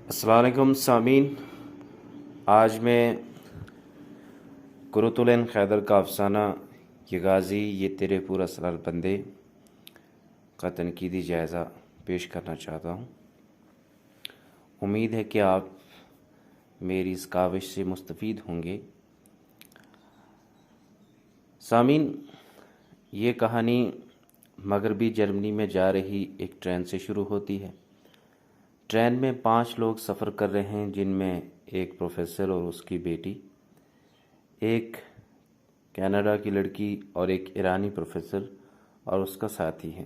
السلام علیکم سامعین، آج میں کرتلین خیدر کا افسانہ یہ غازی یہ تیرے پورا سرار بندے کا تنقیدی جائزہ پیش کرنا چاہتا ہوں۔ امید ہے کہ آپ میری اس کاوش سے مستفید ہوں گے۔ سامعین، یہ کہانی مغربی جرمنی میں جا رہی ایک ٹرین سے شروع ہوتی ہے۔ ٹرین میں 5 لوگ سفر کر رہے ہیں، جن میں ایک پروفیسر اور اس کی بیٹی، ایک کینیڈا کی لڑکی اور ایک ایرانی پروفیسر اور اس کا ساتھی ہے۔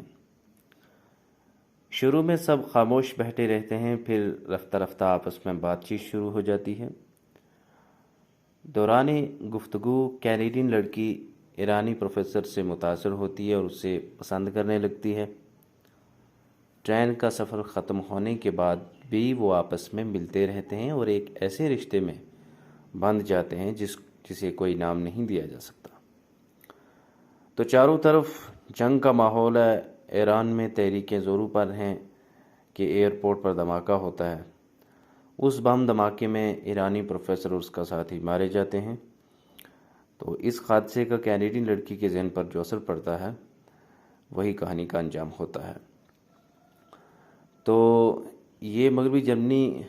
شروع میں سب خاموش بیٹھے رہتے ہیں، پھر رفتہ رفتہ آپس میں بات چیت شروع ہو جاتی ہے۔ دوران گفتگو کینیڈین لڑکی ایرانی پروفیسر سے متاثر ہوتی ہے اور اسے پسند کرنے لگتی ہے۔ ٹرین کا سفر ختم ہونے کے بعد بھی وہ آپس میں ملتے رہتے ہیں اور ایک ایسے رشتے میں بندھ جاتے ہیں جسے کوئی نام نہیں دیا جا سکتا۔ تو چاروں طرف جنگ کا ماحول ہے۔ ایران میں تحریکیں زوروں پر ہیں کہ ایئرپورٹ پر دھماکہ ہوتا ہے۔ اس بم دھماکے میں ایرانی پروفیسر اور اس کا ساتھی مارے جاتے ہیں۔ تو اس حادثے کا کینیڈین لڑکی کے ذہن پر جو اثر پڑتا ہے وہی کہانی کا انجام ہوتا ہے۔ تو یہ مغربی جرمنی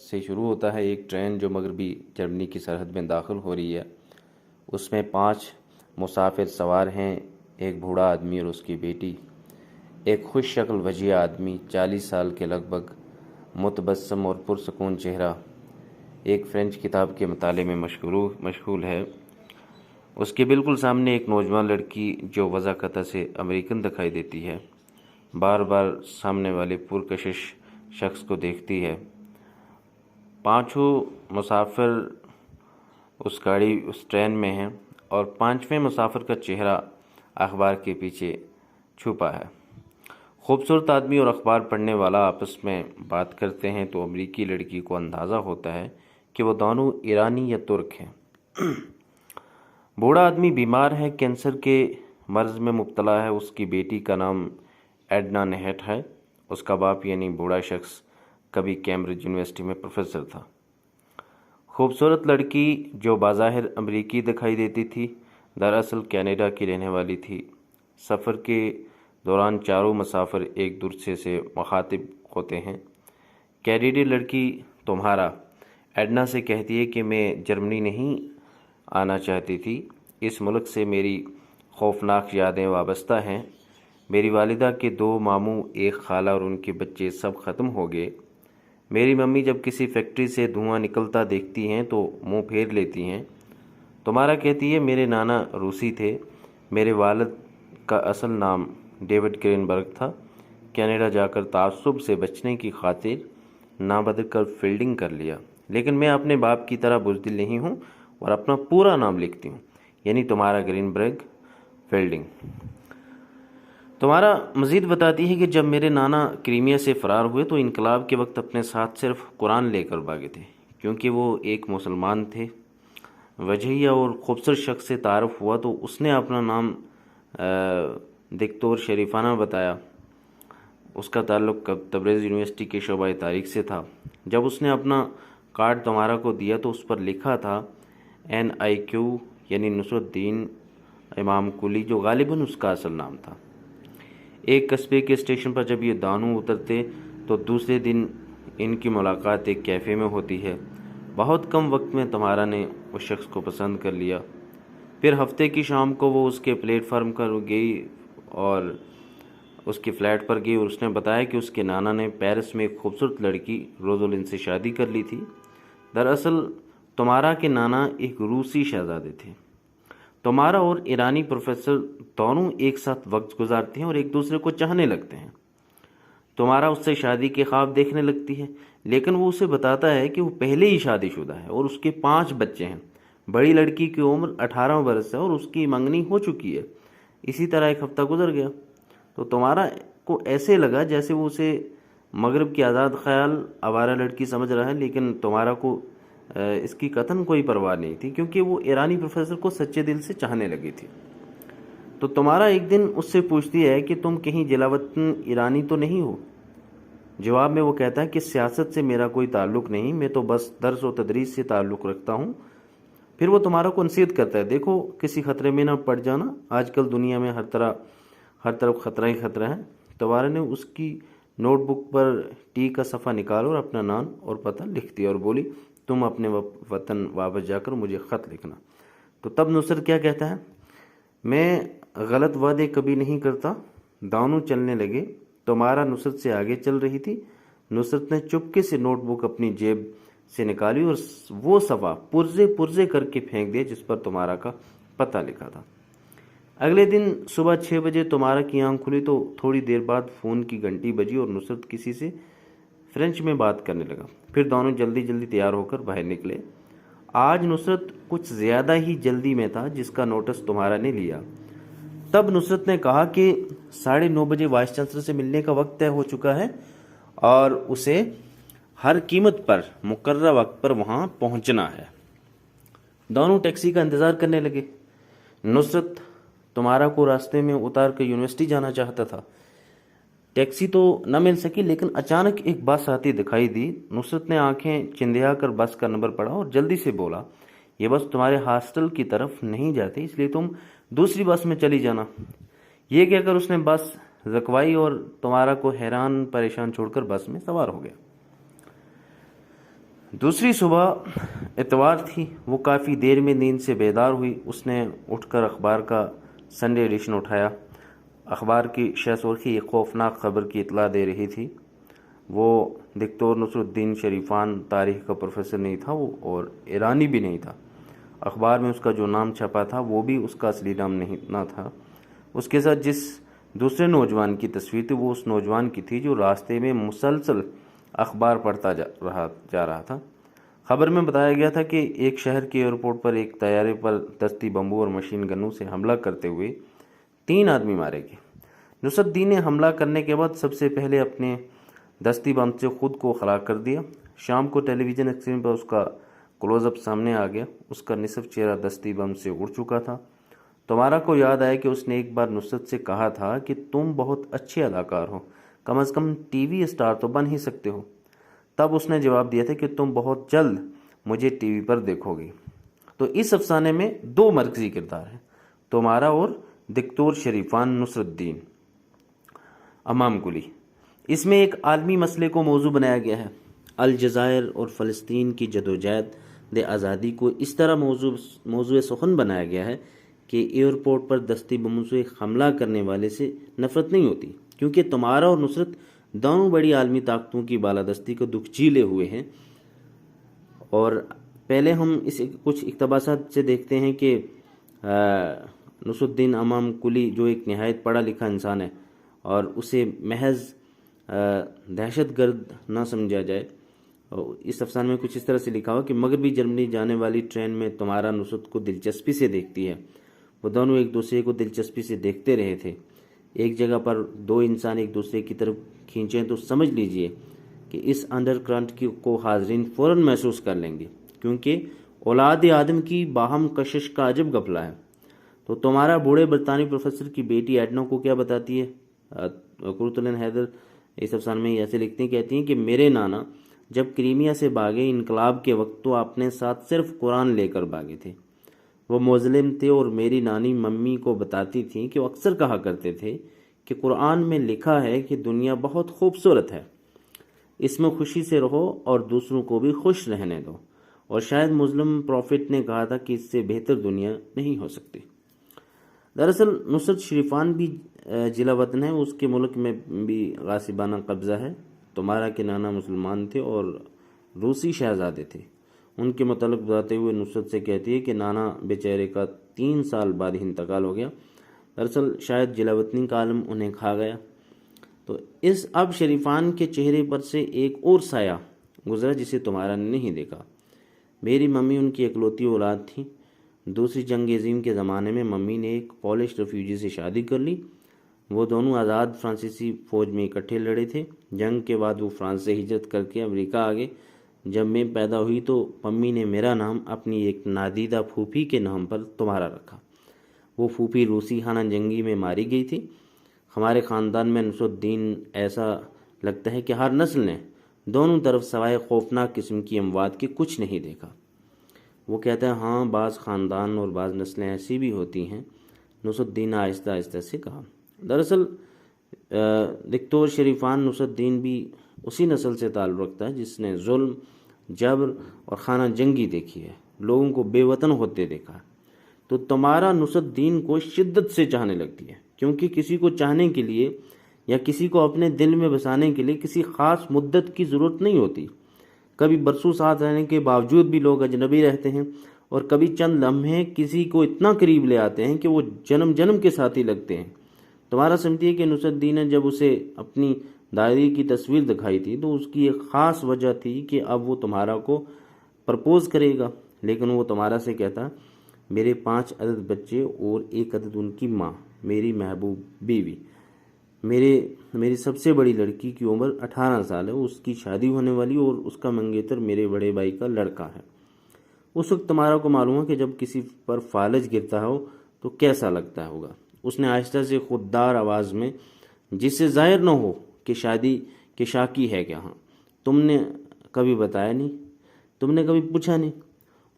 سے شروع ہوتا ہے ایک ٹرین جو مغربی جرمنی کی سرحد میں داخل ہو رہی ہے۔ اس میں 5 مسافر سوار ہیں، ایک بوڑھا آدمی اور اس کی بیٹی، ایک خوش شکل وجیہ آدمی 40 سال کے لگ بھگ، متبسم اور پرسکون چہرہ، ایک فرینچ کتاب کے مطالعے میں مشغول ہے۔ اس کے بالکل سامنے ایک نوجوان لڑکی جو وضاحت سے امریکن دکھائی دیتی ہے، بار بار سامنے والے پرکشش شخص کو دیکھتی ہے۔ 5 مسافر اس ٹرین میں ہیں اور 5ویں مسافر کا چہرہ اخبار کے پیچھے چھپا ہے۔ خوبصورت آدمی اور اخبار پڑھنے والا آپس میں بات کرتے ہیں تو امریکی لڑکی کو اندازہ ہوتا ہے کہ وہ دونوں ایرانی یا ترک ہیں۔ بوڑھا آدمی بیمار ہے، کینسر کے مرض میں مبتلا ہے۔ اس کی بیٹی کا نام ایڈنا نیہٹ ہے۔ اس کا باپ یعنی بوڑھا شخص کبھی کیمبرج یونیورسٹی میں پروفیسر تھا۔ خوبصورت لڑکی جو بظاہر امریکی دکھائی دیتی تھی دراصل کینیڈا کی رہنے والی تھی۔ سفر کے دوران چاروں مسافر ایک دوسرے سے مخاطب ہوتے ہیں۔ کینیڈی لڑکی تمہارا ایڈنا سے کہتی ہے کہ میں جرمنی نہیں آنا چاہتی تھی، اس ملک سے میری خوفناک یادیں وابستہ ہیں۔ میری والدہ کے 2 ماموں، ایک خالہ اور ان کے بچے سب ختم ہو گئے۔ میری ممی جب کسی فیکٹری سے دھواں نکلتا دیکھتی ہیں تو منہ پھیر لیتی ہیں۔ تمہارا کہتی ہے میرے نانا روسی تھے، میرے والد کا اصل نام ڈیوڈ گرینبرگ تھا۔ کینیڈا جا کر تعصب سے بچنے کی خاطر نام بدل کر فیلڈنگ کر لیا، لیکن میں اپنے باپ کی طرح بزدل نہیں ہوں اور اپنا پورا نام لکھتی ہوں، یعنی تمہارا گرینبرگ فیلڈنگ۔ تمہارا مزید بتاتی ہے کہ جب میرے نانا کریمیا سے فرار ہوئے تو انقلاب کے وقت اپنے ساتھ صرف قرآن لے کر بھاگے تھے، کیونکہ وہ ایک مسلمان تھے۔ وجیہ اور خوبصورت شخص سے تعارف ہوا تو اس نے اپنا نام دکتور شریفانہ بتایا۔ اس کا تعلق تبریز یونیورسٹی کے شعبہ تاریخ سے تھا۔ جب اس نے اپنا کارڈ تمہارا کو دیا تو اس پر لکھا تھا NIQ، یعنی نصرت الدین امام کلی، جو غالباً اس کا اصل نام تھا۔ ایک قصبے کے اسٹیشن پر جب یہ دونوں اترتے تو دوسرے دن ان کی ملاقات ایک کیفے میں ہوتی ہے۔ بہت کم وقت میں تمہارا نے اس شخص کو پسند کر لیا۔ پھر ہفتے کی شام کو وہ اس کے پلیٹ فارم پر گئی اور اس کے فلیٹ پر گئی اور اس نے بتایا کہ اس کے نانا نے پیرس میں ایک خوبصورت لڑکی روزولین سے شادی کر لی تھی۔ دراصل تمہارا کے نانا ایک روسی شہزادے تھے۔ تمہارا اور ایرانی پروفیسر دونوں ایک ساتھ وقت گزارتے ہیں اور ایک دوسرے کو چاہنے لگتے ہیں۔ تمہارا اس سے شادی کے خواب دیکھنے لگتی ہے، لیکن وہ اسے بتاتا ہے کہ وہ پہلے ہی شادی شدہ ہے اور اس کے 5 بچے ہیں۔ بڑی لڑکی کی عمر 18 برس ہے اور اس کی منگنی ہو چکی ہے۔ اسی طرح ایک ہفتہ گزر گیا تو تمہارا کو ایسے لگا جیسے وہ اسے مغرب کی آزاد خیال آوارہ لڑکی سمجھ رہا ہے، لیکن تمہارا کو اس کی قطعاً کوئی پرواہ نہیں تھی، کیونکہ وہ ایرانی پروفیسر کو سچے دل سے چاہنے لگی تھی۔ تو تمہارا ایک دن اس سے پوچھتی ہے کہ تم کہیں جلا وطن ایرانی تو نہیں ہو؟ جواب میں وہ کہتا ہے کہ سیاست سے میرا کوئی تعلق نہیں، میں تو بس درس و تدریس سے تعلق رکھتا ہوں۔ پھر وہ تمہارا کو نصیحت کرتا ہے، دیکھو کسی خطرے میں نہ پڑ جانا، آج کل دنیا میں ہر طرف خطرہ ہی خطرہ ہے۔ تمہارا نے اس کی نوٹ بک پر ٹی کا صفحہ نکالا اور اپنا نام اور پتہ لکھ دیا اور بولی تم اپنے وطن واپس جا کر مجھے خط لکھنا۔ تو تب نصرت کیا کہتا ہے، میں غلط وعدے کبھی نہیں کرتا۔ دونوں چلنے لگے، تمہارا نصرت سے آگے چل رہی تھی۔ نصرت نے چپکے سے نوٹ بک اپنی جیب سے نکالی اور وہ صفحہ پرزے پرزے کر کے پھینک دیا جس پر تمہارا کا پتہ لکھا تھا۔ اگلے دن صبح 6 بجے تمہارا کی آنکھ کھلی تو تھوڑی دیر بعد فون کی گھنٹی بجی اور نصرت کسی سے فرینچ میں بات کرنے لگا۔ پھر دونوں جلدی جلدی تیار ہو کر باہر نکلے۔ آج نصرت کچھ زیادہ ہی جلدی میں تھا جس کا نوٹس تمہارا نے لیا۔ تب نصرت نے کہا کہ 9:30 بجے وائس چانسلر سے ملنے کا وقت طے ہو چکا ہے اور اسے ہر قیمت پر مقررہ وقت پر وہاں پہنچنا ہے۔ دونوں ٹیکسی کا انتظار کرنے لگے۔ نصرت تمہارا کو راستے میں اتار کر یونیورسٹی جانا چاہتا تھا۔ ٹیکسی تو نہ مل سکی لیکن اچانک ایک بس آتی دکھائی دی۔ نصرت نے آنکھیں چندیا کر بس کا نمبر پڑھا اور جلدی سے بولا یہ بس تمہارے ہاسٹل کی طرف نہیں جاتی، اس لیے تم دوسری بس میں چلی جانا۔ یہ کہہ کر اس نے بس رکوائی اور تمہارا کو حیران پریشان چھوڑ کر بس میں سوار ہو گیا۔ دوسری صبح اتوار تھی۔ وہ کافی دیر میں نیند سے بیدار ہوئی۔ اس نے اٹھ کر اخبار کا سنڈے ایڈیشن اٹھایا۔ اخبار کی شہ سرخی ایک خوفناک خبر کی اطلاع دے رہی تھی۔ وہ دکتور نصر الدین شریفان تاریخ کا پروفیسر نہیں تھا اور ایرانی بھی نہیں تھا۔ اخبار میں اس کا جو نام چھپا تھا وہ بھی اس کا اصلی نام نہ تھا۔ اس کے ساتھ جس دوسرے نوجوان کی تصویر تھی وہ اس نوجوان کی تھی جو راستے میں مسلسل اخبار پڑھتا جا رہا تھا۔ خبر میں بتایا گیا تھا کہ ایک شہر کے ایئرپورٹ پر ایک طیارے پر دستی بمبوں اور مشین گنوں سے حملہ کرتے ہوئے 3 آدمی مارے گئے۔ نصرت الدین نے حملہ کرنے کے بعد سب سے پہلے اپنے دستی بم سے خود کو خلا کر دیا۔ شام کو ٹیلی ویژن اسکرین پر اس کا کلوز اپ سامنے آ گیا۔ اس کا نصف چہرہ دستی بم سے اڑ چکا تھا۔ تمہارا کو یاد آیا کہ اس نے ایک بار نصرت سے کہا تھا کہ تم بہت اچھے اداکار ہو، کم از کم ٹی وی اسٹار تو بن ہی سکتے ہو۔ تب اس نے جواب دیا تھا کہ تم بہت جلد مجھے ٹی وی پر دیکھو گی۔ تو اس افسانے میں 2 مرکزی کردار ہیں، تمہارا اور دکتور شریفان نصر الدین امام کلی۔ اس میں ایک عالمی مسئلے کو موضوع بنایا گیا ہے۔ الجزائر اور فلسطین کی جدوجہد آزادی کو اس طرح موضوع سخن بنایا گیا ہے کہ ایئرپورٹ پر دستی بموں سے حملہ کرنے والے سے نفرت نہیں ہوتی، کیونکہ تمہارا اور نصرت دونوں بڑی عالمی طاقتوں کی بالادستی کو دکھ جھیلے ہوئے ہیں۔ اور پہلے ہم اس کچھ اقتباسات سے دیکھتے ہیں کہ نصر الدین امام کلی جو ایک نہایت پڑھا لکھا انسان ہے اور اسے محض دہشت گرد نہ سمجھا جائے۔ اس افسانے میں کچھ اس طرح سے لکھا ہوا کہ مغربی جرمنی جانے والی ٹرین میں تمہارا نصرت کو دلچسپی سے دیکھتی ہے۔ وہ دونوں ایک دوسرے کو دلچسپی سے دیکھتے رہے تھے۔ ایک جگہ پر 2 انسان ایک دوسرے کی طرف کھینچیں تو سمجھ لیجئے کہ اس انڈر کرنٹ کو حاضرین فوراً محسوس کر لیں گے، کیونکہ اولاد آدم کی باہم کشش کا عجب غفلہ ہے۔ تو تمہارا بوڑھے برطانوی پروفیسر کی بیٹی ایڈنا کو کیا بتاتی ہے؟ قرۃ العین حیدر اس افسانے میں ایسے لکھتے ہیں، کہتی ہیں کہ میرے نانا جب کریمیا سے بھاگے انقلاب کے وقت تو اپنے ساتھ صرف قرآن لے کر بھاگے تھے۔ وہ مسلم تھے اور میری نانی ممی کو بتاتی تھیں کہ وہ اکثر کہا کرتے تھے کہ قرآن میں لکھا ہے کہ دنیا بہت خوبصورت ہے، اس میں خوشی سے رہو اور دوسروں کو بھی خوش رہنے دو، اور شاید مسلم پروفٹ نے کہا تھا کہ اس سے بہتر دنیا نہیں ہو سکتی۔ دراصل نصرت شریفان بھی ضلع وطن ہے، اس کے ملک میں بھی غاصبانہ قبضہ ہے۔ تمہارا کے نانا مسلمان تھے اور روسی شہزادے تھے۔ ان کے متعلق بتاتے ہوئے نصرت سے کہتی ہے کہ نانا بیچارے کا 3 سال بعد ہی انتقال ہو گیا۔ دراصل شاید ضلع وطنی کا عالم انہیں کھا گیا۔ تو اس اب شریفان کے چہرے پر سے ایک اور سایہ گزرا جسے تمہارا نے نہیں دیکھا۔ میری ممی ان کی اکلوتی اولاد تھی۔ دوسری جنگ عظیم کے زمانے میں ممی نے ایک پولش ریفیوجی سے شادی کر لی۔ وہ دونوں آزاد فرانسیسی فوج میں اکٹھے لڑے تھے۔ جنگ کے بعد وہ فرانس سے ہجرت کر کے امریکہ آ گئے۔ جب میں پیدا ہوئی تو ممی نے میرا نام اپنی ایک نادیدہ پھوپھی کے نام پر تمہارا رکھا۔ وہ پھوپھی روسی خانہ جنگی میں ماری گئی تھی۔ ہمارے خاندان میں نصر الدین ایسا لگتا ہے کہ ہر نسل نے دونوں طرف سوائے خوفناک قسم کی اموات کے کچھ نہیں دیکھا۔ وہ کہتا ہے ہاں بعض خاندان اور بعض نسلیں ایسی بھی ہوتی ہیں، نصرت الدین نے آہستہ آہستہ سے کہا۔ دراصل دکتور شریفان نصرت الدین بھی اسی نسل سے تعلق رکھتا ہے جس نے ظلم، جبر اور خانہ جنگی دیکھی ہے، لوگوں کو بے وطن ہوتے دیکھا ہے۔ تو تمہارا نصرت الدین کو شدت سے چاہنے لگتی ہے، کیونکہ کسی کو چاہنے کے لیے یا کسی کو اپنے دل میں بسانے کے لیے کسی خاص مدت کی ضرورت نہیں ہوتی۔ کبھی برسوں ساتھ رہنے کے باوجود بھی لوگ اجنبی رہتے ہیں، اور کبھی چند لمحے کسی کو اتنا قریب لے آتے ہیں کہ وہ جنم جنم کے ساتھی لگتے ہیں۔ تمہارا سمجھتی ہے کہ نصرت الدین نے جب اسے اپنی دائری کی تصویر دکھائی تھی تو اس کی ایک خاص وجہ تھی کہ اب وہ تمہارا کو پرپوز کرے گا، لیکن وہ تمہارا سے کہتا میرے 5 عدد بچے اور 1 عدد ان کی ماں، میری محبوب بیوی، میری سب سے بڑی لڑکی کی عمر 18 سال ہے، اس کی شادی ہونے والی اور اس کا منگیتر میرے بڑے بھائی کا لڑکا ہے۔ اس وقت تمہارا کو معلوم ہے کہ جب کسی پر فالج گرتا ہو تو کیسا لگتا ہوگا۔ اس نے آہستہ سے خوددار آواز میں، جس سے ظاہر نہ ہو کہ شادی کے شاکی ہے کیا، ہاں تم نے کبھی بتایا نہیں، تم نے کبھی پوچھا نہیں،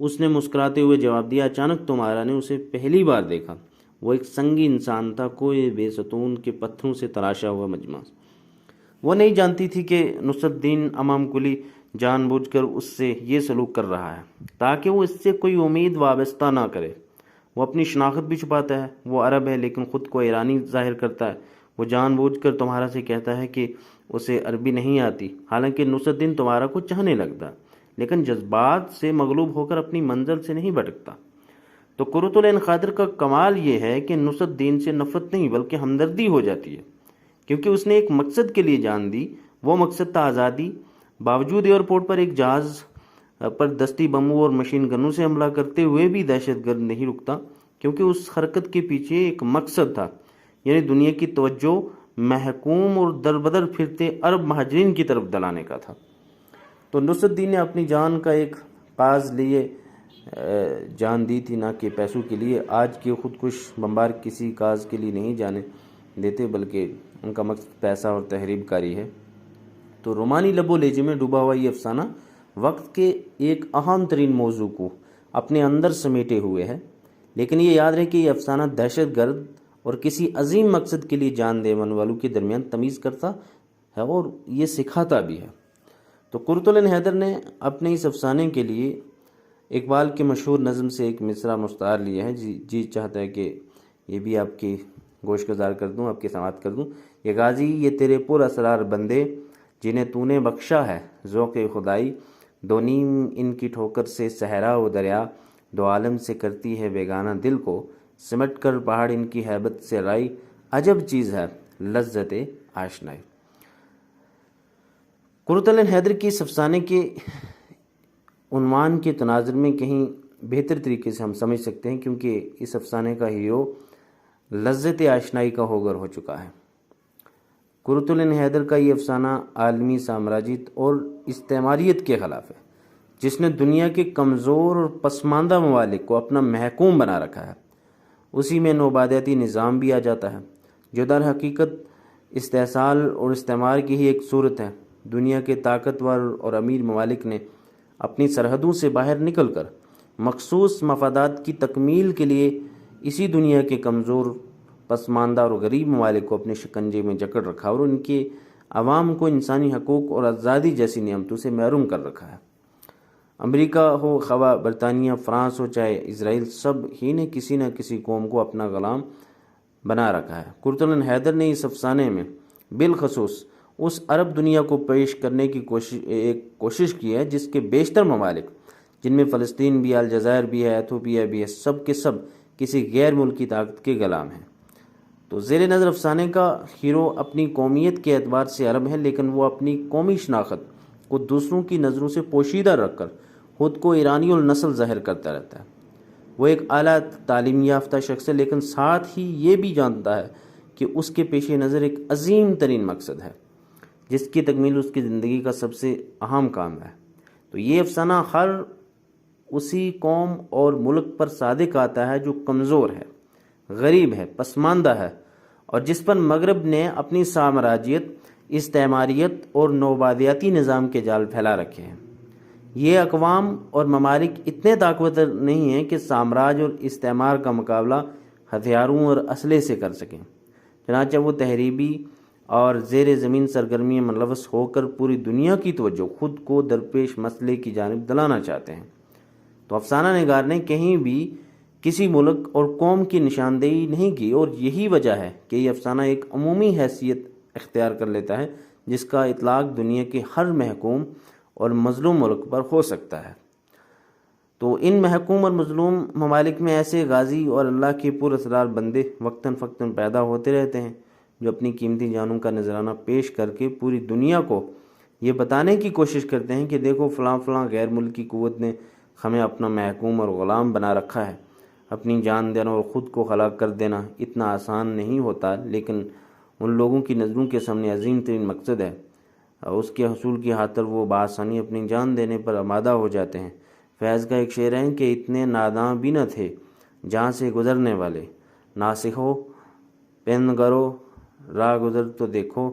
اس نے مسکراتے ہوئے جواب دیا۔ اچانک تمہارا نے اسے پہلی بار دیکھا، وہ ایک سنگی انسان تھا، کوئی بے ستون کے پتھروں سے تراشا ہوا مجمع۔ وہ نہیں جانتی تھی کہ نصرت الدین امام کلی جان بوجھ کر اس سے یہ سلوک کر رہا ہے تاکہ وہ اس سے کوئی امید وابستہ نہ کرے۔ وہ اپنی شناخت بھی چھپاتا ہے، وہ عرب ہے لیکن خود کو ایرانی ظاہر کرتا ہے۔ وہ جان بوجھ کر تمہارا سے کہتا ہے کہ اسے عربی نہیں آتی، حالانکہ نصرت الدین تمہارا کو چاہنے لگتا ہے، لیکن جذبات سے مغلوب ہو کر اپنی منزل سے نہیں بھٹکتا۔ تو قرۃ العین خاطر کا کمال یہ ہے کہ نصرت الدین سے نفرت نہیں بلکہ ہمدردی ہو جاتی ہے، کیونکہ اس نے ایک مقصد کے لیے جان دی۔ وہ مقصد تھا آزادی۔ باوجود ایئرپورٹ پر ایک جہاز پر دستی بموں اور مشین گنوں سے حملہ کرتے ہوئے بھی دہشت گرد نہیں رکتا، کیونکہ اس حرکت کے پیچھے ایک مقصد تھا، یعنی دنیا کی توجہ محکوم اور در بدر پھرتے عرب مہاجرین کی طرف دلانے کا تھا۔ تو نصرت الدین نے اپنی جان کا ایک کاز لیے جان دی تھی، نہ کہ پیسوں کے لیے۔ آج کے خودکش بمبار کسی کاز کے لیے نہیں جانے دیتے، بلکہ ان کا مقصد پیسہ اور تحریب کاری ہے۔ تو رومانی لب و لہجے میں ڈوبا ہوا یہ افسانہ وقت کے ایک اہم ترین موضوع کو اپنے اندر سمیٹے ہوئے ہے، لیکن یہ یاد رہے کہ یہ افسانہ دہشت گرد اور کسی عظیم مقصد کے لیے جان دینے والوں کے درمیان تمیز کرتا ہے اور یہ سکھاتا بھی ہے۔ تو قرۃ العین حیدر نے اپنے اس افسانے کے لیے اقبال کے مشہور نظم سے ایک مصرع مستعار لیا ہے۔ جی چاہتا ہے کہ یہ بھی آپ کی گوش گزار کر دوں، آپ کی سماعت کر دوں۔ یہ غازی یہ تیرے پر اسرار بندے، جنہیں تو نے بخشا ہے ذوق خدائی، دو نیم ان کی ٹھوکر سے صحرا و دریا، دو عالم سے کرتی ہے بیگانہ دل کو، سمٹ کر پہاڑ ان کی ہیبت سے رائی، عجب چیز ہے لذت آشنائی۔ قرۃ العین حیدر کی اس افسانے کے عنوان کے تناظر میں کہیں بہتر طریقے سے ہم سمجھ سکتے ہیں، کیونکہ اس افسانے کا ہیرو لذت آشنائی کا ہوگر ہو چکا ہے۔ قرۃ العین حیدر کا یہ افسانہ عالمی سامراجیت اور استعماریت کے خلاف ہے، جس نے دنیا کے کمزور اور پسماندہ ممالک کو اپنا محکوم بنا رکھا ہے۔ اسی میں نوآبادیاتی نظام بھی آ جاتا ہے، جو در حقیقت استحصال اور استعمار کی ہی ایک صورت ہے۔ دنیا کے طاقتور اور امیر ممالک نے اپنی سرحدوں سے باہر نکل کر مخصوص مفادات کی تکمیل کے لیے اسی دنیا کے کمزور، پسماندہ اور غریب ممالک کو اپنے شکنجے میں جکڑ رکھا اور ان کے عوام کو انسانی حقوق اور آزادی جیسی نعمتوں سے محروم کر رکھا ہے۔ امریکہ ہو، خواہ برطانیہ، فرانس ہو، چاہے اسرائیل، سب ہی نے کسی نہ کسی قوم کو اپنا غلام بنا رکھا ہے۔ قرۃ العین حیدر نے اس افسانے میں بالخصوص اس عرب دنیا کو پیش کرنے کی کوشش کی ہے جس کے بیشتر ممالک، جن میں فلسطین بھی ہے، الجزائر بھی ہے، ایتھوپیا بھی ہے، سب کے سب کسی غیر ملکی طاقت کے غلام ہیں۔ تو زیر نظر افسانے کا ہیرو اپنی قومیت کے اعتبار سے عرب ہے، لیکن وہ اپنی قومی شناخت کو دوسروں کی نظروں سے پوشیدہ رکھ کر خود کو ایرانی النسل ظاہر کرتا رہتا ہے۔ وہ ایک اعلیٰ تعلیم یافتہ شخص ہے، لیکن ساتھ ہی یہ بھی جانتا ہے کہ اس کے پیش نظر ایک عظیم ترین مقصد ہے، جس کی تکمیل اس کی زندگی کا سب سے اہم کام ہے۔ تو یہ افسانہ ہر اسی قوم اور ملک پر صادق آتا ہے جو کمزور ہے، غریب ہے، پسماندہ ہے، اور جس پر مغرب نے اپنی سامراجیت استعماریت اور نوآبادیاتی نظام کے جال پھیلا رکھے ہیں۔ یہ اقوام اور ممالک اتنے طاقتور نہیں ہیں کہ سامراج اور استعمار کا مقابلہ ہتھیاروں اور اسلحے سے کر سکیں، چنانچہ وہ تہذیبی اور زیر زمین سرگرمیوں میں ملوث ہو کر پوری دنیا کی توجہ خود کو درپیش مسئلے کی جانب دلانا چاہتے ہیں۔ تو افسانہ نگار نے کہیں بھی کسی ملک اور قوم کی نشاندہی نہیں کی، اور یہی وجہ ہے کہ یہ افسانہ ایک عمومی حیثیت اختیار کر لیتا ہے جس کا اطلاق دنیا کے ہر محکوم اور مظلوم ملک پر ہو سکتا ہے۔ تو ان محکوم اور مظلوم ممالک میں ایسے غازی اور اللہ کے پر اسرار بندے وقتاً فوقتاً پیدا ہوتے رہتے ہیں جو اپنی قیمتی جانوں کا نذرانہ پیش کر کے پوری دنیا کو یہ بتانے کی کوشش کرتے ہیں کہ دیکھو فلاں فلاں غیر ملکی قوت نے ہمیں اپنا محکوم اور غلام بنا رکھا ہے۔ اپنی جان دینا اور خود کو ہلاک کر دینا اتنا آسان نہیں ہوتا، لیکن ان لوگوں کی نظروں کے سامنے عظیم ترین مقصد ہے، اس کے حصول کی خاطر وہ بآسانی اپنی جان دینے پر آمادہ ہو جاتے ہیں۔ فیض کا ایک شعر ہے کہ اتنے ناداں بھی نہ تھے جہاں سے گزرنے والے، ناسخو پندگرو راہ گزر تو دیکھو۔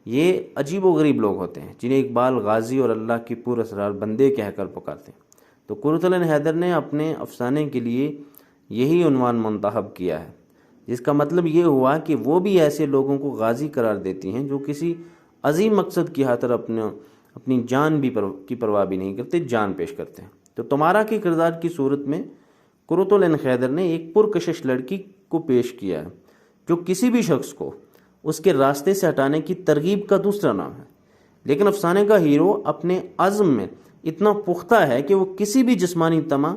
یہ عجیب و غریب لوگ ہوتے ہیں جنہیں اقبال غازی اور اللہ کی پر اسرار بندے کہہ کر پکارتے ہیں۔ تو کرۃ العین حیدر نے اپنے افسانے کے لیے یہی عنوان منتخب کیا ہے، جس کا مطلب یہ ہوا کہ وہ بھی ایسے لوگوں کو غازی قرار دیتی ہیں جو کسی عظیم مقصد کی خاطر اپنی جان کی پرواہ بھی نہیں کرتے، جان پیش کرتے ہیں۔ تو تمارا کے کردار کی صورت میں کرۃ العین حیدر نے ایک پرکشش لڑکی کو پیش کیا ہے جو کسی بھی شخص کو اس کے راستے سے ہٹانے کی ترغیب کا دوسرا نام ہے، لیکن افسانے کا ہیرو اپنے عزم میں اتنا پختہ ہے کہ وہ کسی بھی جسمانی طمع،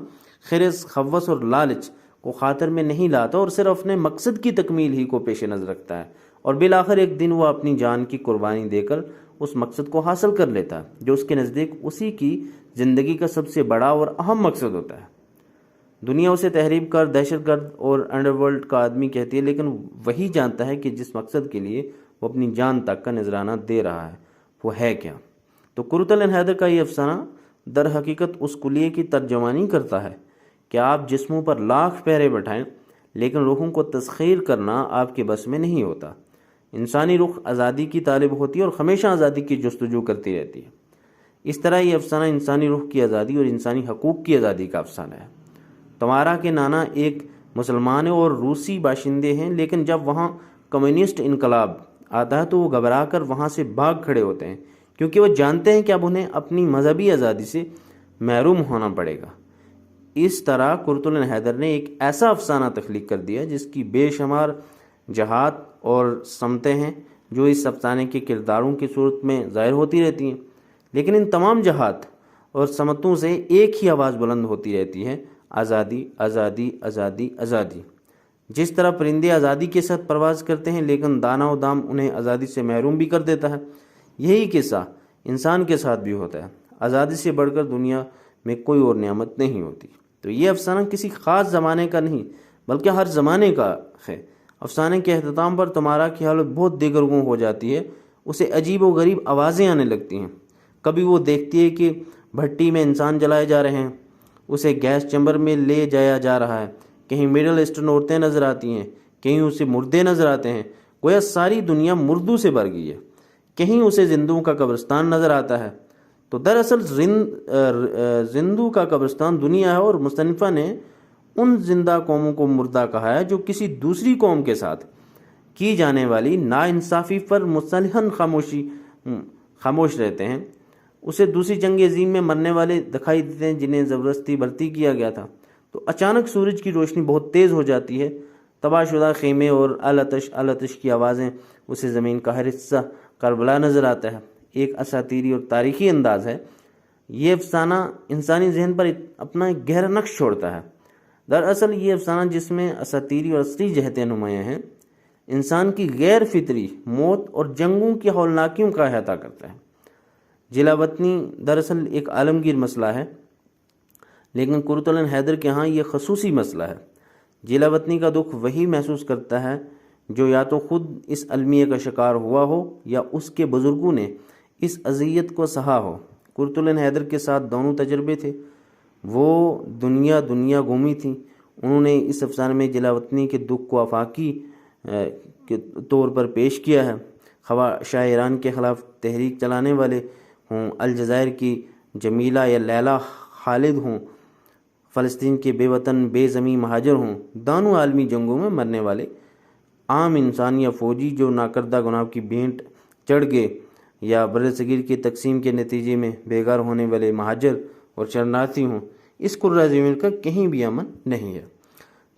خرس، خوث اور لالچ کو خاطر میں نہیں لاتا اور صرف اپنے مقصد کی تکمیل ہی کو پیش نظر رکھتا ہے، اور بالآخر ایک دن وہ اپنی جان کی قربانی دے کر اس مقصد کو حاصل کر لیتا ہے جو اس کے نزدیک اسی کی زندگی کا سب سے بڑا اور اہم مقصد ہوتا ہے۔ دنیا اسے تحریب کر، دہشت گرد اور انڈر ورلڈ کا آدمی کہتی ہے، لیکن وہی جانتا ہے کہ جس مقصد کے لیے وہ اپنی جان تک کا نذرانہ دے رہا ہے وہ ہے کیا۔ تو کرۃ العین حیدر کا یہ افسانہ در حقیقت اس کلیے کی ترجمانی کرتا ہے کہ آپ جسموں پر لاکھ پہرے بٹھائیں لیکن روحوں کو تسخیر کرنا آپ کے بس میں نہیں ہوتا۔ انسانی روح آزادی کی طالب ہوتی ہے اور ہمیشہ آزادی کی جستجو کرتی رہتی ہے۔ اس طرح یہ افسانہ انسانی روح کی آزادی اور انسانی حقوق کی آزادی کا افسانہ ہے۔ تمارا کے نانا ایک مسلمان اور روسی باشندے ہیں، لیکن جب وہاں کمیونسٹ انقلاب آتا ہے تو وہ گھبرا کر وہاں سے بھاگ کھڑے ہوتے ہیں، کیونکہ وہ جانتے ہیں کہ اب انہیں اپنی مذہبی آزادی سے محروم ہونا پڑے گا۔ اس طرح کرۃ العین حیدر نے ایک ایسا افسانہ تخلیق کر دیا جس کی بے شمار جہات اور سمتیں ہیں جو اس افسانے کے کرداروں کی صورت میں ظاہر ہوتی رہتی ہیں، لیکن ان تمام جہات اور سمتوں سے ایک ہی آواز بلند ہوتی رہتی ہے: آزادی، آزادی، آزادی، آزادی۔ جس طرح پرندے آزادی کے ساتھ پرواز کرتے ہیں لیکن دانہ و دام انہیں آزادی سے محروم بھی کر دیتا ہے، یہی قصہ انسان کے ساتھ بھی ہوتا ہے۔ آزادی سے بڑھ کر دنیا میں کوئی اور نعمت نہیں ہوتی۔ تو یہ افسانہ کسی خاص زمانے کا نہیں بلکہ ہر زمانے کا ہے۔ افسانے کے اختتام پر تمارا کی حالت بہت دیگرگوں ہو جاتی ہے، اسے عجیب و غریب آوازیں آنے لگتی ہیں۔ کبھی وہ دیکھتی ہے کہ بھٹی میں انسان جلائے جا رہے ہیں، اسے گیس چیمبر میں لے جایا جا رہا ہے، کہیں مڈل ایسٹرن عورتیں نظر آتی ہیں، کہیں اسے مردے نظر آتے ہیں، گویا ساری دنیا مردوں سے بھر گئی ہے، کہیں اسے زندوں کا قبرستان نظر آتا ہے۔ تو دراصل زندوں کا قبرستان دنیا ہے، اور مصنفہ نے ان زندہ قوموں کو مردہ کہا ہے جو کسی دوسری قوم کے ساتھ کی جانے والی ناانصافی پر مصلحاً خاموش رہتے ہیں۔ اسے دوسری جنگ عظیم میں مرنے والے دکھائی دیتے ہیں جنہیں زبردستی بھرتی کیا گیا تھا۔ تو اچانک سورج کی روشنی بہت تیز ہو جاتی ہے، تباہ شدہ خیمے اور الاتش الاتش کی آوازیں، اسے زمین کا ہر حصہ کربلا نظر آتا ہے۔ ایک اساطیری اور تاریخی انداز ہے۔ یہ افسانہ انسانی ذہن پر اپنا ایک گہرا نقش چھوڑتا ہے۔ دراصل یہ افسانہ جس میں اساطیری اور اصلی جہتیں نمایاں ہیں، انسان کی غیر فطری موت اور جنگوں کی ہولناکیوں کا احاطہ کرتا ہے۔ جلا وطنی دراصل ایک عالمگیر مسئلہ ہے، لیکن کرۃ العین حیدر کے ہاں یہ خصوصی مسئلہ ہے۔ جلا وطنی کا دکھ وہی محسوس کرتا ہے جو یا تو خود اس المیہ کا شکار ہوا ہو یا اس کے بزرگوں نے اس اذیت کو سہا ہو۔ کرۃ العین حیدر کے ساتھ دونوں تجربے تھے۔ وہ دنیا گھومی تھی۔ انہوں نے اس افسانے میں جلا وطنی کے دکھ کو آفاقی کے طور پر پیش کیا ہے۔ خواہ شاہ ایران کے خلاف تحریک چلانے والے ہوں، الجزائر کی جمیلہ یا لیلہ خالد ہوں، فلسطین کے بے وطن بے زمین مہاجر ہوں، دونوں عالمی جنگوں میں مرنے والے عام انسان یا فوجی جو ناکردہ گناہ کی بھینٹ چڑھ گئے، یا برصغیر کی تقسیم کے نتیجے میں بیگار ہونے والے مہاجر اور شرناردھی ہوں، اس کرۂ زمین کا کہیں بھی امن نہیں ہے۔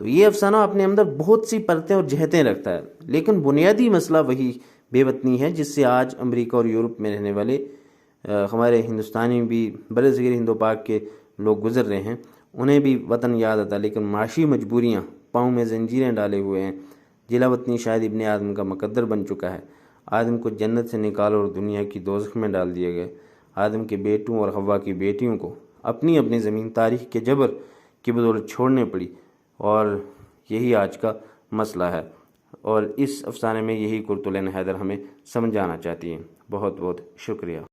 تو یہ افسانہ اپنے اندر بہت سی پرتیں اور جہتیں رکھتا ہے، لیکن بنیادی مسئلہ وہی بے وطنی ہے جس سے آج امریکہ اور یورپ میں رہنے والے ہمارے ہندوستانی بھی برصغیر ہند و پاک کے لوگ گزر رہے ہیں۔ انہیں بھی وطن یاد آتا، لیکن معاشی مجبوریاں پاؤں میں زنجیریں ڈالے ہوئے ہیں۔ جلا وطنی شاید ابن آدم کا مقدر بن چکا ہے۔ آدم کو جنت سے نکال اور دنیا کی دوزخ میں ڈال دیا گیا۔ آدم کے بیٹوں اور حوا کی بیٹیوں کو اپنی اپنی زمین تاریخ کے جبر کی بدولت چھوڑنے پڑی، اور یہی آج کا مسئلہ ہے، اور اس افسانے میں یہی قرۃ العین حیدر ہمیں سمجھانا چاہتی ہے۔ بہت بہت شکریہ۔